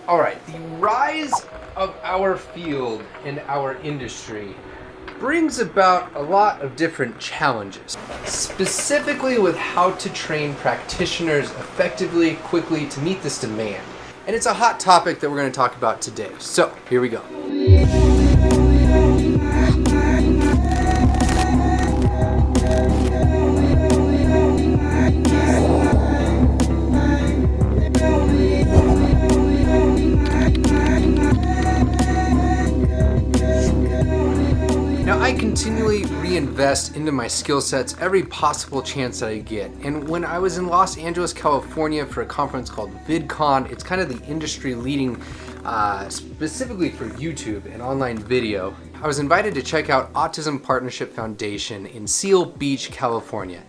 All right, the rise of our field and our industry brings about a lot of different challenges, specifically with how to train practitioners effectively, quickly to meet this demand. And it's a hot topic that we're going to talk about today. So, here we go. Now, I continually reinvest into my skill sets every possible chance that I get. And when I was in Los Angeles, California for a conference called VidCon, it's kind of the industry leading specifically for YouTube and online video, I was invited to check out Autism Partnership Foundation in Seal Beach, California.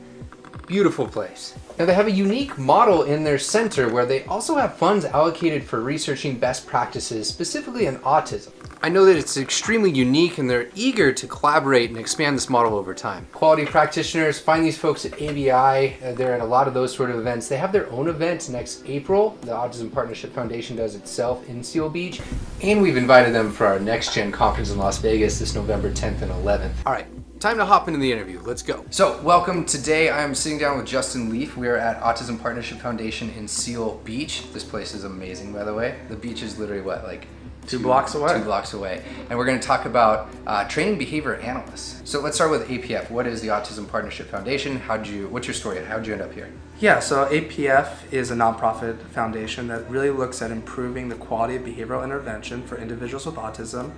Beautiful place. Now they have a unique model in their center where they also have funds allocated for researching best practices specifically in autism. I know that it's extremely unique and they're eager to collaborate and expand this model over time. Quality practitioners, find these folks at ABI. They're at a lot of those sort of events. They have their own event next April. The Autism Partnership Foundation does itself in Seal Beach. And we've invited them for our Next Gen conference in Las Vegas this November 10th and 11th. All right. Time to hop into the interview. Let's go. So, welcome. Today I am sitting down with Justin Leaf. We are at Autism Partnership Foundation in Seal Beach. This place is amazing, by the way. The beach is literally what, like 2 blocks away. 2 blocks away. And we're going to talk about training behavior analysts. So let's start with APF. What is the Autism Partnership Foundation? What's your story? How'd you end up here? Yeah, so APF is a nonprofit foundation that really looks at improving the quality of behavioral intervention for individuals with autism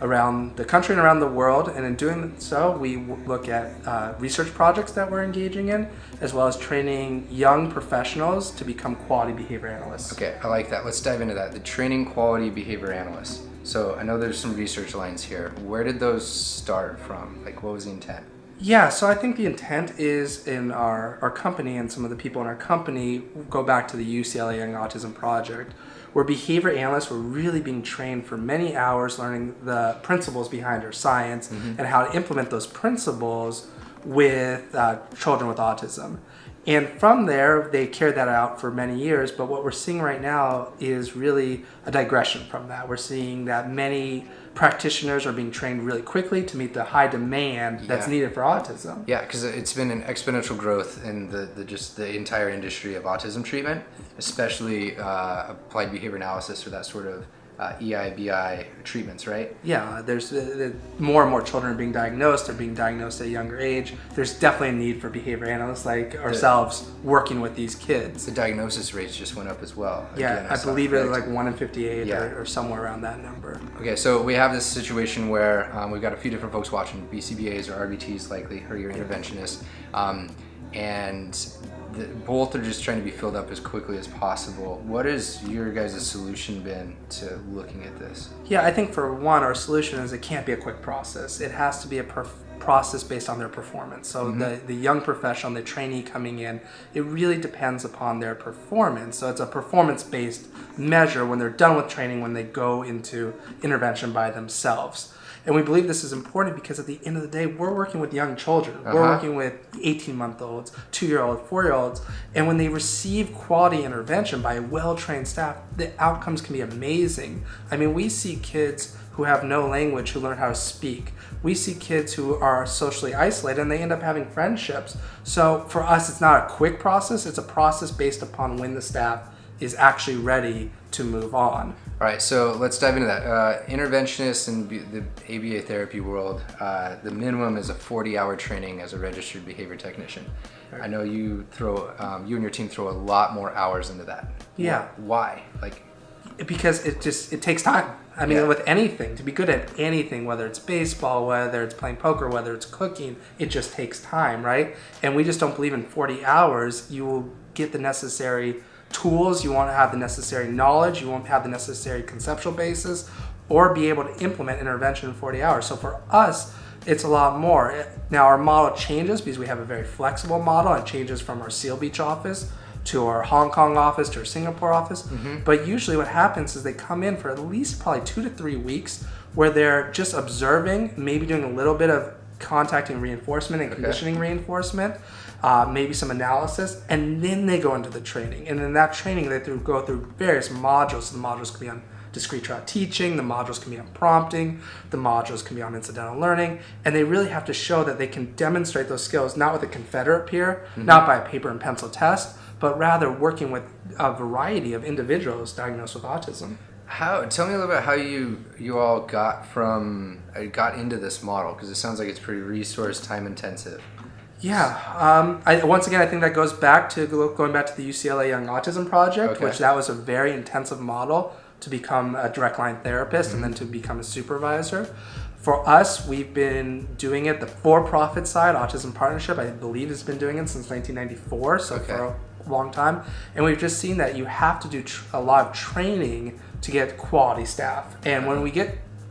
around the country and around the world, and in doing so we look at research projects that we're engaging in, as well as training young professionals to become quality behavior analysts. Okay, I like that. Let's dive into that. The training quality behavior analysts. So I know there's some research lines here. Where did those start from? Like, what was the intent? Yeah, so I think the intent is in our company, and some of the people in our company go back to the UCLA Young Autism Project, where behavior analysts were really being trained for many hours learning the principles behind our science and how to implement those principles with children with autism. And from there, they carried that out for many years, but what we're seeing right now is really a digression from that. We're seeing that many practitioners are being trained really quickly to meet the high demand that's needed for autism. Yeah, because it's been an exponential growth in the entire industry of autism treatment, especially applied behavior analysis or that sort of EIBI treatments, right? Yeah, there's more and more children are being diagnosed. They're being diagnosed at a younger age. There's definitely a need for behavior analysts like ourselves working with these kids. The diagnosis rates just went up as well. Yeah, Again, I believe it's like 1 in 58 or somewhere around that number. Okay, so we have this situation where we've got a few different folks watching, BCBAs or RBTs likely, or your interventionists, and both are just trying to be filled up as quickly as possible. What has your guys' solution been to looking at this? Yeah, I think for one, our solution is it can't be a quick process. It has to be a process based on their performance. So the young professional, the trainee coming in, it really depends upon their performance. So it's a performance-based measure when they're done with training, when they go into intervention by themselves. And we believe this is important because at the end of the day, we're working with young children. We're working with 18-month-olds, 2-year-olds, 4-year-olds. And when they receive quality intervention by a well-trained staff, the outcomes can be amazing. I mean, we see kids who have no language who learn how to speak. We see kids who are socially isolated and they end up having friendships. So for us, it's not a quick process. It's a process based upon when the staff is actually ready to move on. All right, so let's dive into that. Interventionists in the ABA therapy world, the minimum is a 40-hour training as a registered behavior technician. Right. I know you and your team throw a lot more hours into that. Yeah. Why? Because it takes time. I mean, with anything, to be good at anything, whether it's baseball, whether it's playing poker, whether it's cooking, it just takes time, right? And we just don't believe in 40 hours you will get the necessary tools, you won't have the necessary knowledge, you won't have the necessary conceptual basis, or be able to implement intervention in 40 hours. So for us, it's a lot more. Now our model changes because we have a very flexible model. It changes from our Seal Beach office to our Hong Kong office to our Singapore office. But usually what happens is they come in for at least probably 2 to 3 weeks where they're just observing, maybe doing a little bit of contacting reinforcement and conditioning reinforcement. maybe some analysis, and then they go into the training. And in that training, they go through various modules. So the modules can be on discrete trial teaching, the modules can be on prompting, the modules can be on incidental learning, and they really have to show that they can demonstrate those skills, not with a Confederate peer, not by a paper and pencil test, but rather working with a variety of individuals diagnosed with autism. Tell me a little bit how you all got into this model, because it sounds like it's pretty resource time intensive. Yeah. Once again, I think that goes back to going back to the UCLA Young Autism Project, which that was a very intensive model to become a direct line therapist and then to become a supervisor. For us, we've been doing it the for-profit side. Autism Partnership, I believe, has been doing it since 1994, so for a long time. And we've just seen that you have to do a lot of training to get quality staff. And when we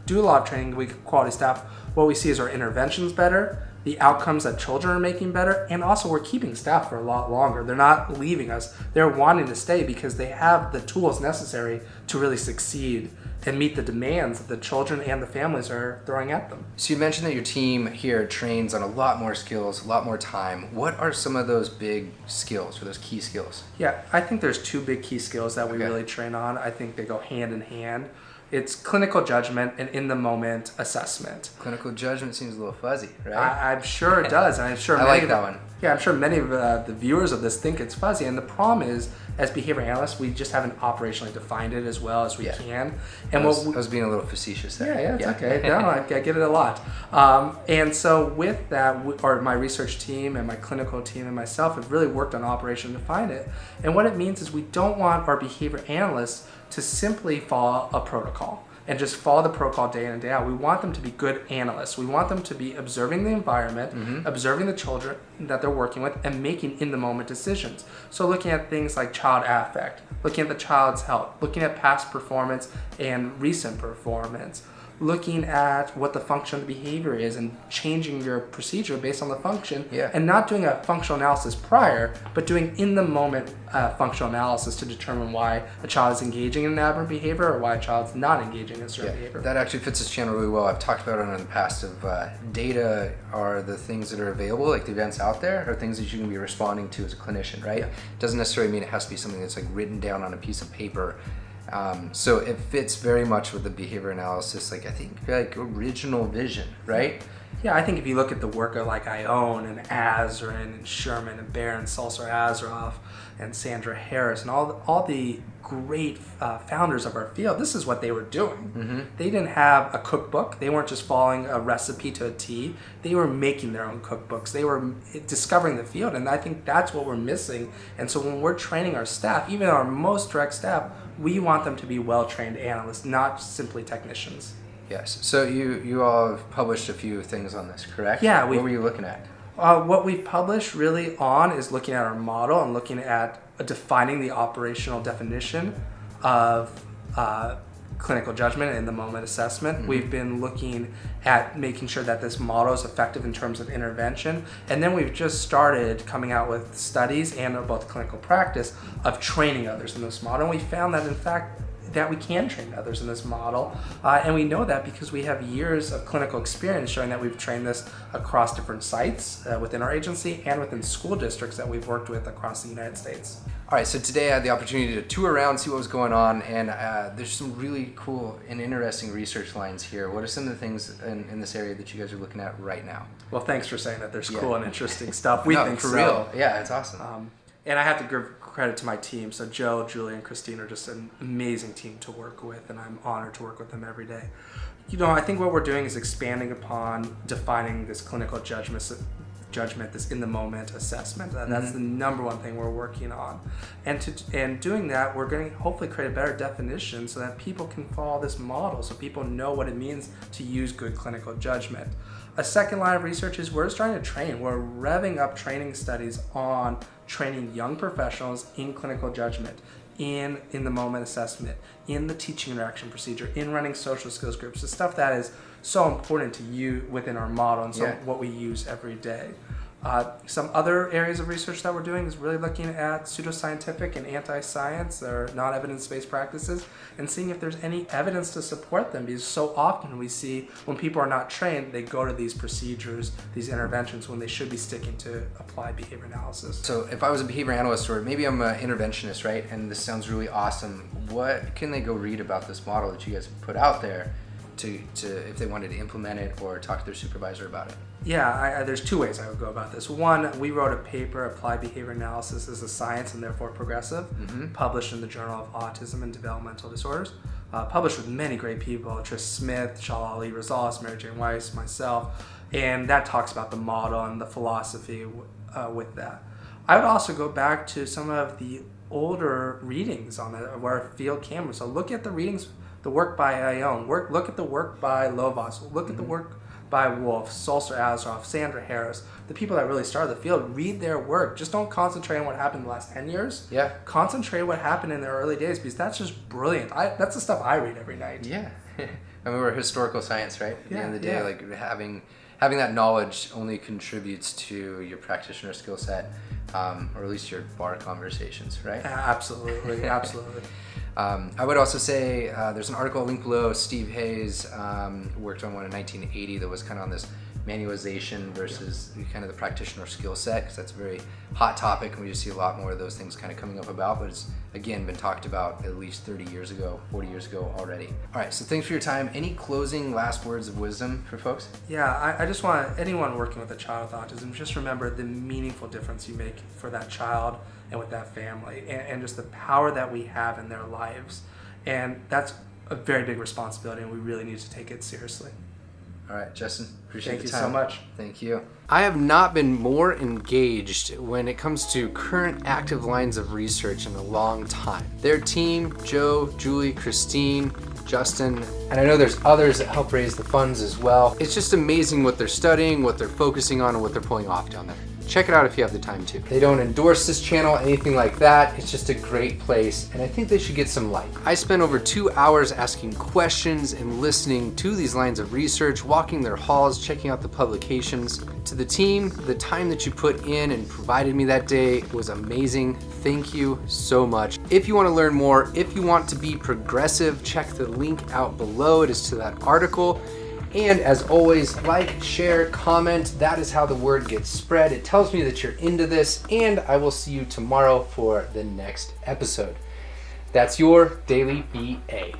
do a lot of training, we get quality staff, what we see is our interventions better, the outcomes that children are making better, and also we're keeping staff for a lot longer. They're not leaving us. They're wanting to stay because they have the tools necessary to really succeed and meet the demands that the children and the families are throwing at them. So you mentioned that your team here trains on a lot more skills, a lot more time. What are some of those big skills or those key skills? Yeah, I think there's two big key skills that we really train on. I think they go hand in hand. It's clinical judgment and in-the-moment assessment. Clinical judgment seems a little fuzzy, right? I'm sure it does. And I'm sure I like that one. Yeah, I'm sure many of the viewers of this think it's fuzzy. And the problem is, as behavior analysts, we just haven't operationally defined it as well as we can. And I was being a little facetious there. Yeah, it's okay. No, I get it a lot. And so with that, my research team and my clinical team and myself have really worked on operation to find it. And what it means is we don't want our behavior analysts to simply follow a protocol and just follow the protocol day in and day out. We want them to be good analysts. We want them to be observing the environment, observing the children that they're working with, and making in-the-moment decisions. So looking at things like child affect, looking at the child's health, looking at past performance and recent performance, looking at what the function of the behavior is and changing your procedure based on the function, and not doing a functional analysis prior, but doing in-the-moment functional analysis to determine why a child is engaging in an aberrant behavior or why a child's not engaging in a certain behavior. That actually fits this channel really well. I've talked about it in the past of data are the things that are available, like the events out there, are things that you can be responding to as a clinician, right? Doesn't necessarily mean it has to be something that's like written down on a piece of paper. So it fits very much with the behavior analysis, like I think like original vision, right? Yeah, I think if you look at the work of like Ione and Azrin and Sherman and Baron, Sulzer Azaroff and Sandra Harris and all the great founders of our field, this is what they were doing. They didn't have a cookbook. They weren't just following a recipe to a T. They were making their own cookbooks. They were discovering the field, and I think that's what we're missing. And so when we're training our staff, even our most direct staff, we want them to be well-trained analysts, not simply technicians. Yes. So you all have published a few things on this, correct? Yeah. What were you looking at? What we've published really on is looking at our model and looking at defining the operational definition of clinical judgment and in-the-moment assessment. We've been looking at making sure that this model is effective in terms of intervention. And then we've just started coming out with studies and both clinical practice of training others in this model. And we found that, in fact, that we can train others in this model. And we know that because we have years of clinical experience showing that we've trained this across different sites within our agency and within school districts that we've worked with across the United States. All right, so today I had the opportunity to tour around, see what was going on, and there's some really cool and interesting research lines here. What are some of the things in this area that you guys are looking at right now? Well, thanks for saying that there's cool and interesting stuff. We think for so. real. Yeah, it's awesome. And I have to give credit to my team. So Joe, Julie, and Christine are just an amazing team to work with, and I'm honored to work with them every day. You know, I think what we're doing is expanding upon defining this clinical judgment, this in-the-moment assessment. And that's the number one thing we're working on. And doing that, we're going to hopefully create a better definition so that people can follow this model, so people know what it means to use good clinical judgment. A second line of research is we're starting to train. We're revving up training studies on training young professionals in clinical judgment, in the moment assessment, in the teaching interaction procedure, in running social skills groups, the stuff that is so important to you within our model and so what we use every day. Some other areas of research that we're doing is really looking at pseudoscientific and anti-science or non-evidence-based practices and seeing if there's any evidence to support them, because so often we see when people are not trained, they go to these procedures, these interventions, when they should be sticking to applied behavior analysis. So if I was a behavior analyst, or maybe I'm an interventionist, right, and this sounds really awesome, what can they go read about this model that you guys put out there to if they wanted to implement it or talk to their supervisor about it? Yeah, there's two ways I would go about this. One, we wrote a paper, Applied Behavior Analysis is a Science and Therefore Progressive, published in the Journal of Autism and Developmental Disorders, published with many great people, Tris Smith, Shalali Rosales, Mary Jane Weiss, myself, and that talks about the model and the philosophy with that. I would also go back to some of the older readings on it, where field cameras. So look at the readings, the work by Ione, look at the work by Lovas, look at the work by Wolf, Sulzer Azaroff, Sandra Harris, the people that really started the field. Read their work. Just don't concentrate on what happened in the last 10 years. Yeah. Concentrate on what happened in their early days, because that's just brilliant. That's the stuff I read every night. Yeah. I mean, we're historical science, right? At the end of the day, yeah. like having that knowledge only contributes to your practitioner skill set, or at least your bar conversations, right? Absolutely, absolutely. I would also say there's an article linked below. Steve Hayes worked on one in 1980 that was kind of on this manualization versus kind of the practitioner skill set, because that's a very hot topic, and we just see a lot more of those things kind of coming up about, but it's again been talked about at least 30 years ago, 40 years ago already. All right, so thanks for your time. Any closing last words of wisdom for folks? Yeah, I just want anyone working with a child with autism, just remember the meaningful difference you make for that child and with that family, and just the power that we have in their lives. And that's a very big responsibility, and we really need to take it seriously. All right, Justin, appreciate the time. Thank you so much. Thank you. I have not been more engaged when it comes to current active lines of research in a long time. Their team, Joe, Julie, Christine, Justin, and I know there's others that help raise the funds as well. It's just amazing what they're studying, what they're focusing on, and what they're pulling off down there. Check it out if you have the time to. They don't endorse this channel, anything like that. It's just a great place, and I think they should get some light. I spent over 2 hours asking questions and listening to these lines of research, walking their halls, checking out the publications. To the team, the time that you put in and provided me that day was amazing. Thank you so much. If you want to learn more, if you want to be progressive, check the link out below. It is to that article. And as always, like, share, comment. That is how the word gets spread. It tells me that you're into this, and I will see you tomorrow for the next episode. That's your Daily BA.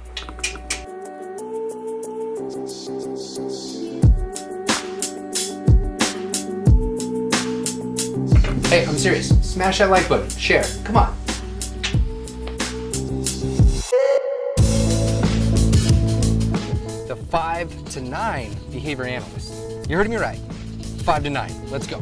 Hey, I'm serious. Smash that like button. Share. Come on. The 5 to 9 behavior analyst. You heard me right. 5 to 9. Let's go.